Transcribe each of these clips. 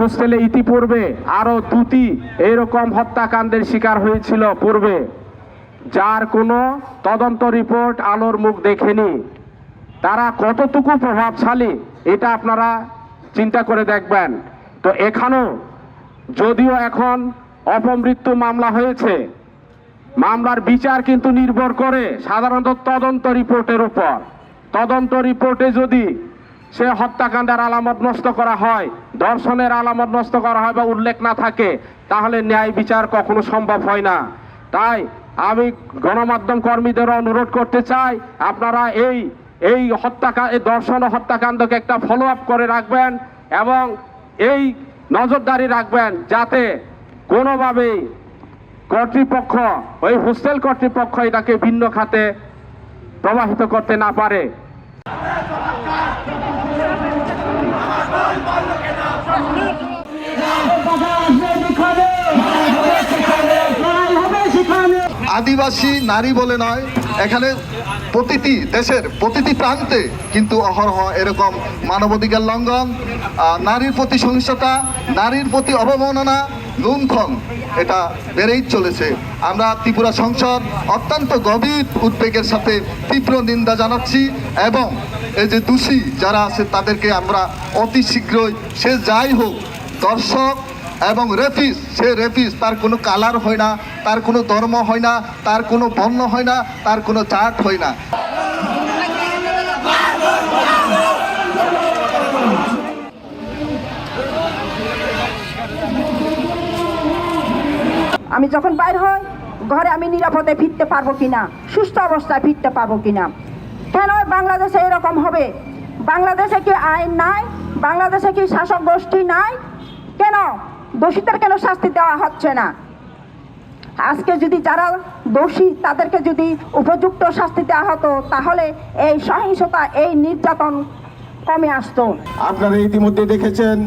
হোস্টেলে ইতিপূর্বে আরো দুটি এরকম হত্যাকাণ্ডের শিকার হয়েছিল পূর্বে, যার কোনো তদন্ত রিপোর্ট আলোর মুখ দেখেনি। তারা কতটুকু প্রভাবশালী এটা আপনারা চিন্তা করে দেখবেন। তো এখানেও যদিও এখন অপমৃত্যু মামলা হয়েছে, মামলার বিচার কিন্তু নির্ভর করে সাধারণত তদন্ত রিপোর্টের উপর। তদন্ত রিপোর্টে যদি সে হত্যাকাণ্ডের আলামত নষ্ট করা হয়, ধর্ষণের আলামত নষ্ট করা হয় বা উল্লেখ না থাকে, তাহলে ন্যায় বিচার কখনো সম্ভব হয় না। তাই আমি গণমাধ্যম কর্মীদের অনুরোধ করতে চাই, আপনারা এই ধর্ষণ ও হত্যাকাণ্ডকে একটা ফলো আপ করে রাখবেন এবং এই নজরদারি রাখবেন যাতে কোনোভাবেই কর্তৃপক্ষ, ওই হোস্টেল কর্তৃপক্ষ এটাকে ভিন্ন খাতে প্রবাহিত করতে না পারে। আদিবাসী নারী বলে নয়, এখানে প্রতিটি দেশের প্রতিটি প্রান্তে কিন্তু অহরহ এরকম মানবাধিকার লঙ্ঘন, নারীর প্রতি সহিংসতা, নারীর প্রতি অবমাননা, লুণ্ঠন এটা বেড়েই চলেছে। আমরা ত্রিপুরা সংসদ অত্যন্ত গভীর উদ্বেগের সাথে তীব্র নিন্দা জানাচ্ছি এবং এই যে দোষী যারা আছে তাদেরকে আমরা অতি শীঘ্রই, সে যাই হোক, দর্শক এবং রেপিস, সে রেপিস, তার কোনো কালার হয় না, তার কোনো ধর্ম হয় না, তার কোনো বর্ণ হয় না, তার কোনো জাত হয় না। আমি যখন বাইর হই ঘরে আমি নিরাপদে ফিরতে পারবো কিনা, সুস্থ অবস্থায় ফিরতে পারবো কিনা। কেন বাংলাদেশে এরকম হবে? বাংলাদেশে কি আইন নাই? বাংলাদেশে কি শাসক গোষ্ঠী নাই? কেন দোষীদের কেন শাস্তি দেওয়া হচ্ছে না? আজকে যদি যারা দোষী তাদেরকে যদি উপযুক্ত শাস্তি দেওয়া হতো, তাহলে এই সহিংসতা, এই নির্যাতন কমে আসতো। আপনারা ইতিমধ্যে দেখেছেন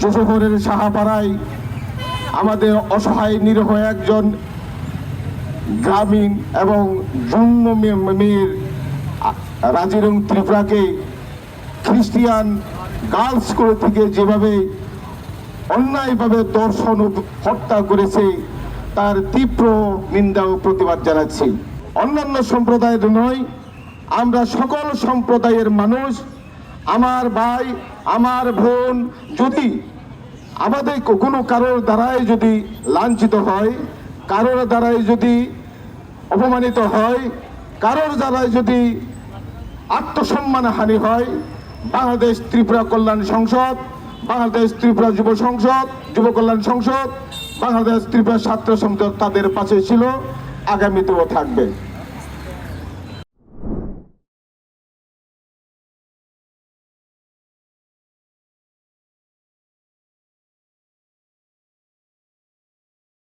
যশোরের সাহাপাড়ায় আমাদের অসহায় নিরীহ একজন গ্রামীণ এবং জন্ম মেয়ের রাজিরং ত্রিপুরাকে খ্রিস্টিয়ান গার্লস স্কুল থেকে যেভাবে অন্যায়ভাবে দর্শন হত্যা করেছে তার তীব্র নিন্দা ও প্রতিবাদ জানাচ্ছি। অন্যান্য সম্প্রদায়ের নয়, আমরা সকল সম্প্রদায়ের মানুষ, আমার ভাই, আমার বোন, যদি আমাদের কোনো কারোর দ্বারাই যদি লাঞ্ছিত হয়, কারোর দ্বারাই যদি অপমানিত হয়, কারোর দ্বারাই যদি আত্মসম্মান হানি হয়, বাংলাদেশ ত্রিপুরা কল্যাণ সংসদ, বাংলাদেশ ত্রিপুরা যুব সংসদ, যুব কল্যাণ সংসদ, বাংলাদেশ ত্রিপুরা ছাত্র সংসদ তাদের পাশে ছিল, আগামীতেও থাকবে।